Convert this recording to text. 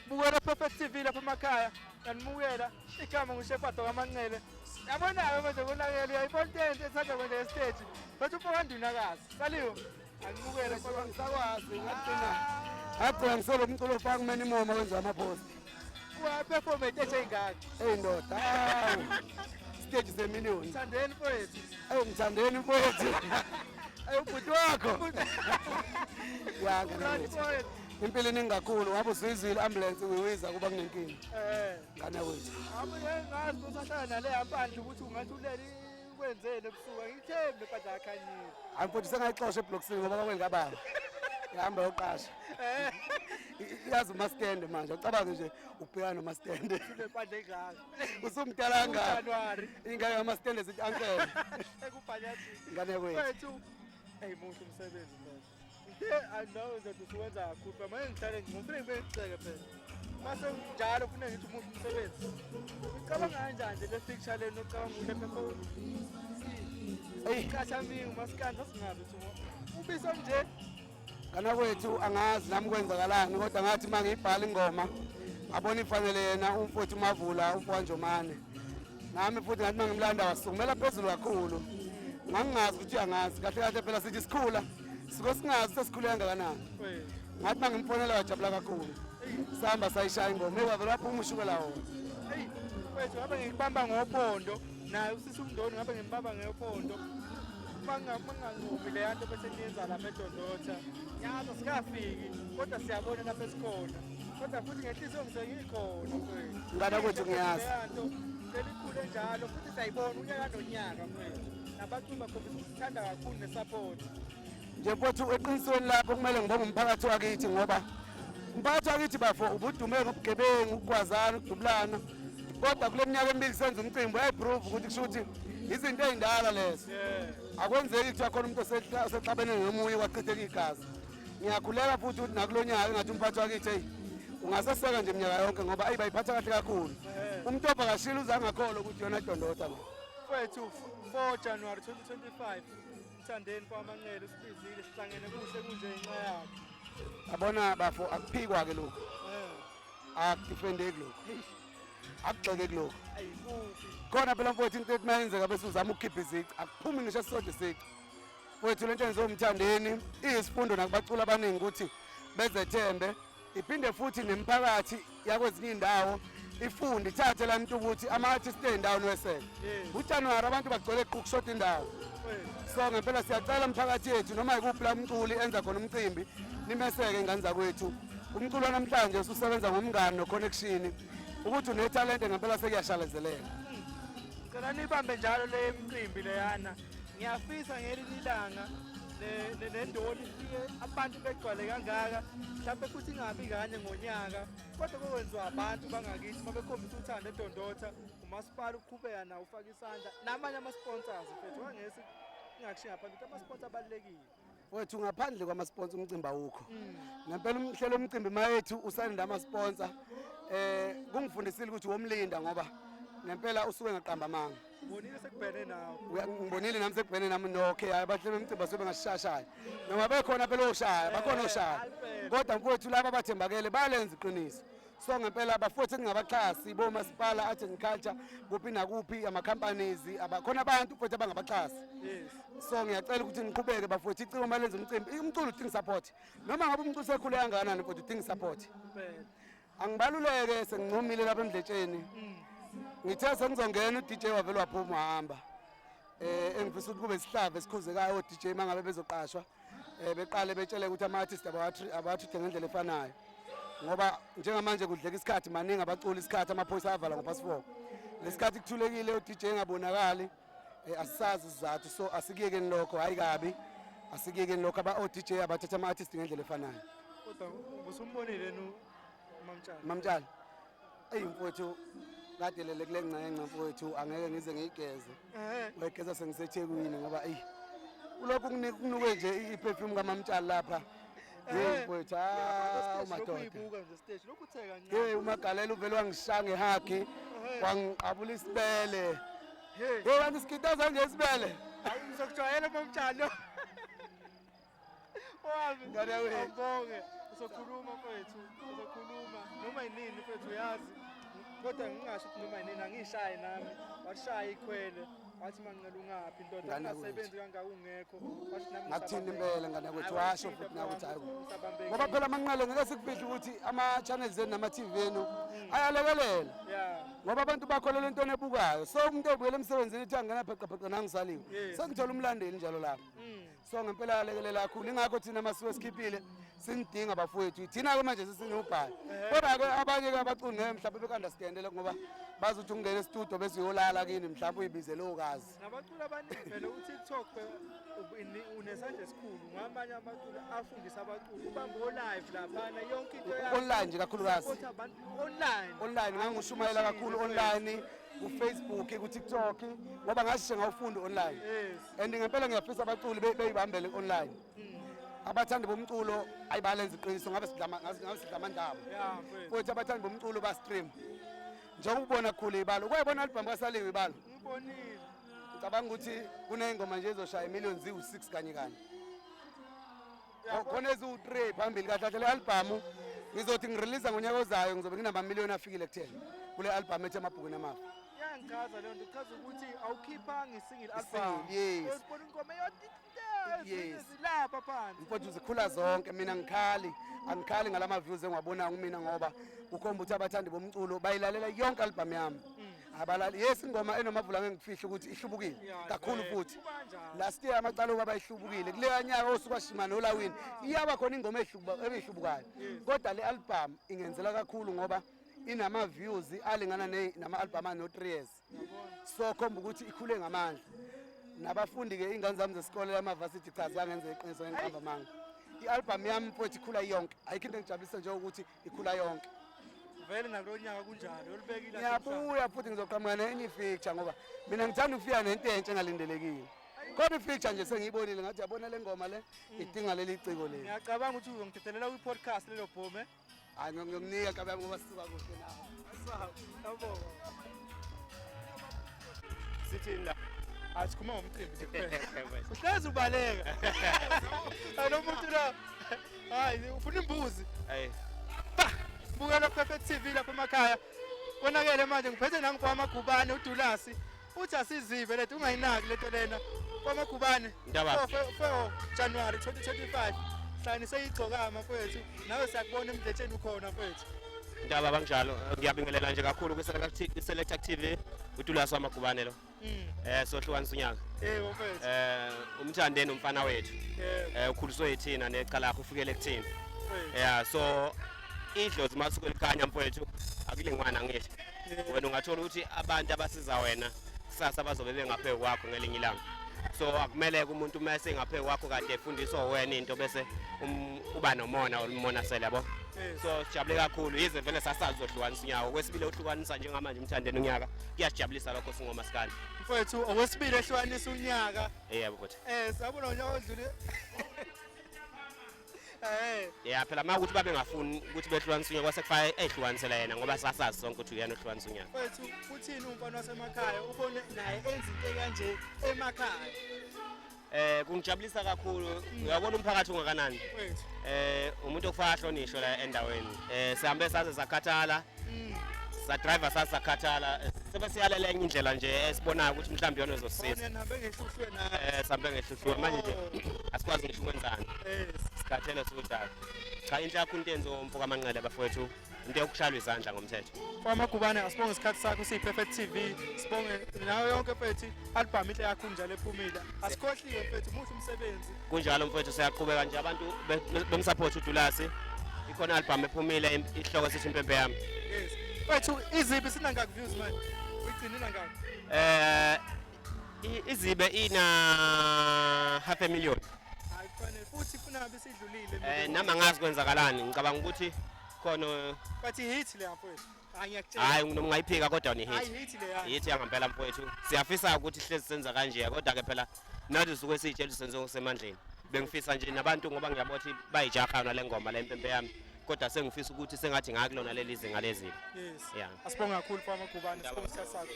bukela Prophet TV lapha emakhaya yanimukela igama nguShepherd kaMancele yabona manje konakele uyayipontent esanda kwenza stage bathi uPhakandunakazi saliwe angimukele ngoba ngisakwazi ngagcina ngisolo umculo ofaka kumeni moma wenza ama-post uyaperform eteshe ey'ngaka ey'ndoda stage semiliyoni mthandeni mfowethu ngithandeni mfowethu ubhuti wakho Ulani mfowethu impilo iningi kakhulu ngabe usuyizile ambulance uyiwiza kuba kunenkinga ngane wethu ngazi usahlala nale yampandle ukuthi ungathi ulele ukwenzele ebusuku angithembe kodwa akhanyile hayi mfowethu sengayixosha eblokisini ngoba kwengababa yahamba yoqasha yazi umastende manje ucabange nje ubhekana nomastende lepandle engaka usumdala kangaka ingane yamastende zithi ankele ekubhanyathi ngane wethu muhle umsebenzi I know that usuwenza kakhulu manje ngihlale ngifuna ngibeceke phela mase njalo ufuna ngithi umuhle umsebenzi ucabanga kanjani le picture lena ucabanga ule phela kathami umaskanda singabe ubisa nje kana wethu angazi nami kwenzakalani kodwa ngathi mangiyibhala ingoma ngabona ifanele yena umfowethu Mavula umfowanje nami futhi ngathi mangimlanda wasukumela phezulu kakhulu ngangingazi ukuthi angazi kahle kahle phela sithi sikhula siko singazi sesikhule kangakanani ngathi mangimfonela wajabula kakhulu sihamba sayishaya ingoma ekwavela waphuma ushukela wona wethu ngabe ngikubamba ngophondo naye usisi umndoni ngabe ngimbamba ngophondo manganqomi le yanto bese niyenza lapha eDondotha yazo sikafiki kodwa siyabona lapha esikhona kodwa futhi ngenhliziyo ngisengikhona mfowethu ngana kwethu ngiyazi yanto selikhule njalo futhi sayibona unyaka nonyaka mfowethu nabaculi bakhombisa ukuthanda kakhulu nesupport nje mfowethu eqinisweni lapho kumele ngibonge umphakathi wakithi ngoba umphakathi wakithi bafo ubudume ngobugebengu ukwazana ukudubulana kodwa kule minyaka emibili senza umcimbi wayiprove ukuthi kusho ukuthi izinto ezindala lezo akwenzeki kuthiwa khona umuntu osexabene nomunye wachitheka igazi ngiyakhuleka futhi ukuthi nakulonyaka engathi umphathi wakithi ungaseseka nje iminyaka yonke ngoba bayiphatha kahle kakhulu umuntu ovakashile uzangakholwa ukuthi yona Dondotha lo mfowethu 4 January 2025 Mthandeni kwaMancele usibizile sihlangene kuhle kunje inxa yakhe abona bafo akuphikwa ke lokho akudefendeki lokho akugxeke lokho khona phela mfowethu into ekumenzeka bese uzama ukukhipha izici akuphumi ngisho sisodwa isici mfowethu lento enziwa uMthandeni iyisifundo nakubacula abaningi ukuthi bezethembe iphinde futhi nemphakathi yakwezinye indawo ifunde ithathe la muntu ukuthi ama-artist endawo weseke uJanuary abantu bagcwele kushoda indawo so ngempela siyacela umphakathi yethu noma ikuphi la umculi enza khona umcimbi nimeseke ingane zakwethu umculo namhlanje ususebenza ngomngane no-connection ukuthi unetalente ngempela sekuyashalezeleka cela nibambe njalo le mcimbi leyana ngiyafisa ngelinye ilanga nendoni ifike abantu begcwale kangaka mhlawumbe futhi ingabi kanye ngonyaka kodwa kokwenziwa abantu bangakithi uma bekhombisa uthando eDondotha umasipala uqhubeka nawo ufaka isandla namanye ama-sponsors mfethu wangesi ingakushiya ngaphandle ukuthi ama-sponsor abalulekile wethu ngaphandle kwama-sponsor umcimbi awukho ngempela umhlelo umcimbi mayethu usanida ama-sponsor kungifundisile ukuthi womlinda ngoba ngempela usuke ngaqamba amanga ngibonile sekubhene nawe ngibonile nami sekubhene nami okay abahlelo umcimbi asobe ngashashaya noma bekhona phela oshaya bakhona oshaya kodwa mfowethu laba abathembakele bayalenza iqiniso so ngempela abafowethu engingabaxhasi bomasipala art and culture kuphi nakuphi ama-companies abakhona abantu futhi abangabaxhasi so ngiyacela ukuthi niqhubeke bafowethu iciko uma lenza umcimbi umculo udinga support noma ngabe umculo sekhule kangakanani futhi udinga support angibaluleke sengincumile lapha emdletsheni ngithe sengizongena uDJ wavela waphuma wahamba engifisa ukuthi kube sihlava esikhuzekayo oDJ mangabe bezoqashwa beqale betshele ukuthi ama-artist abawathuthe ngendlela efanayo ngoba njengamanje kudleka isikhathi maningi abaculi isikhathi amaphoyisa avala ngo-past 4 lesikhathi kuthulekile uDJ engabonakali asisazi isizathu so asikuyekeni lokho hayi kabi asikuyekeni lokho o-DJ abathatha ama-artist ngendlela efanayo kodwa ubusumbonile Mamtshali mfowethu kade lele kule ngcenga mfowethu angeke ngize ngiyigeze ngegeza sengiseThekwini ngoba ulokhu kunuke nje iperfume kaMamtshali lapha mfowethu umadoda uMagalela uvele wangishange hagi wangiqabula isibele kanti sikitaza nje isibele ngizokujwayela Mamtshali ngane ngibonge uzokhuluma mfowethu uzokhuluma noma yini ngimazi kodwa ngingasho ukuthi noma yini angishaye nami washaya ikhwele wathi mangicela ungaphi indoda angasebenzi kangaka ungekho wathi nami ngathini impela ngane kwethu washo futhi nakuthi hayi ngoba phela amanqale ngeke sikufihla ukuthi ama-channels enu nama-TV enu ayalekelela ngoba abantu bakholelwa entweni ebukayo so umuntu ebuyela emsebenzini ethi angena pheqapheqa nangisaliwe sengithola umlandeli njalo lapho so ngempela ayalekelela kakhulu ingakho thina masiko sikhiphile sinidinga bafowethu thina-ke manje sesinobhala kodwa-ke abanye-ke abaculi ngeke mhlawumbe beku-understandele ngoba bazi ukuthi ungena esitudio bese uyolala kini mhlawumbe uyibizele okazi nabaculi abaningi vele u-TikTok unesandla esikhulu ngamanye amaculi afundisa abaculi ubambe o-live laphana yonke into online nje kakhulukazi online ngangishumayela kakhulu online ku-Facebook ku-TikTok ngoba ngasishe ngawufunda online and ngempela ngiyafisa abaculi beyibambele online abathandi bomculo ayibalenza iqiniso ngabe sidla amandaba futhi abathandi bomculo ba-stream njengoba ubona khulu ibalo kwayibona album kasaliwe ibalo ngibonile ngicabanga ukuthi kuney'ngoma nje ezoshaya imiliyoni ziwu-6 kanye kanye khona eziwu-3 phambili kahle kahle le albhamu ngizothi ngireleasa ngonyaka ozayo ngizobe nginamamiliyoni afikile ku-10 kule albhamu ethi emabhukwini amafa yangichaza leyo nto kuchaza ukuthi awukhiphanga i-single Single, album yes. ubona ingoma zilapha phansi mfowethu zikhula zonke mina angikhali ngalama-views engiwabonayo kumina ngoba kukhomba ukuthi abathandi bomculo bayilalela yonke albhamu yami abalali yes ingoma enomavula ngengikufihle ukuthi ihlubukile kakhulu futhi last year amacala oba bayihlubukile kuleya nyaka osuka ashimana olawini iyaba khona ingoma ebeyihlubukayo kodwa le album ingenzela kakhulu ngoba inama-views alingana nama-album ano-3 years so khomba ukuthi ikhule ngamandla nabafundi-ke iy'ngane zami zesikole lamavasithi cha zangenza iqiniso ngenqamba amanga i-albhamu yami mfowethu ikhula yonke ayikho into engijabulisa njengokuthi ikhula yonke vele nakulo nyaka kunjalo olubekile ngiyabuya futhi ngizoqhamuka nenye i-feature ngoba mina ngithanda ukufika nento entsha engalindelekile kodwa i-feature nje sengiyibonile ngathi yabona le ngoma le idinga leli ciko leli ngiyacabanga ukuthi uzongithethelela kwi-podcast lelo bhome hayi ngiyokunika kabi yami ngoba sisuka kuhle nawo sithini la asikhuluma ngomcimbi nje kuphela uhlezi ubaleka lo muntu la hayi ufuna imbuzi bukela Perfect TV lapha emakhaya konakele manje ngiphethe nangu kwaMagubane uDulasi uthi asizive lethu ungayinaki lento lena kwaMagubane for January 2025 hlani seyigcokama mfowethu nawe siyakubona emdletsheni ukhona mfowethu Ndaba bangjalo ngiyabingelela nje kakhulu kwi-Select Active uDulasi waMagubane lo sohlukanisa unyaka mfowethu umthandeni umfana wethu ukhuliswe yithina necalakho ufikele kuthina so idlozi masuku elikhanya mfowethu akulengwana ngisho wena ungathola ukuthi abantu abasiza wena kusasa bazobe bengaphe kwakho ngelinye ilanga so akumele umuntu mase ngaphe kwakho kade efundiswa wena into bese uba nomona olimonasela yabo so sijabule kakhulu yize vele sasazohlukanisa unyaka okwesibili ohlukanisa njengamanje umthandeni unyaka kuyasijabulisa lokho singomasikandi mfowethu okwesibili ehlukanisa unyaka yebo futhi sabona unyaka odlule phela uma ukuthi babengafuni ukuthi behlukanise unyaka kwasekufaya ehlukanisela yena ngoba sasazi sonke ukuthi uyena ohlukanisa unyaka mfowethu uthini umfana wasemakhaya ubone naye enza into kanje emakhaya kungijabulisa kakhulu uyabona umphakathi ungakanani umuntu okufaka hlonishwe la endaweni sihambe saze sakhathala sadriver sasakhathala sebe siyalela enye indlela nje esibonayo ukuthi mhlawumbe yona ezosisiza sihambe ngehluhlwe manje nje asikwazi ngisho ukwenzani sikhathele sokudala cha inhle yakho into enzo umfoka amanqele bafowethu into yokushaywa izandla ngomthetho kwaMagubane asibonge isikhathi sakho siyi-Perfect TV sibonge nawe yonke mfethu album inhle yakho njalo ephumile asikhohliwe mfethu muhle umsebenzi kunjalo mfethu siyaqhubeka nje abantu bemsupport uDulasi ikhona album ephumile ihloko sithi impempe yami yes mfethu izibi sinangaki views manje uyigcinile ngaki izibe ina 500,000 hayi kufanele futhi funa ngabe sidlulile nama ngazi kwenzakalani ngicabanga ukuthi khona bathi hit le mfethu hayi noma ungayiphika kodwa ni hit hayi hit le yani hit yangempela mfowethu siyafisa ukuthi sihlezi senza kanje kodwa ke phela nathi suke siyitshela senze ngosemandleni bengifisa nje nabantu ngoba ngiyabona ukuthi bayijaha nale ngoma le impempe yami kodwa sengifisa ukuthi sengathi ngakulona leli zinga lezimo yes yeah asibonga kakhulu kwaMagubane sibonga isikhathi sakho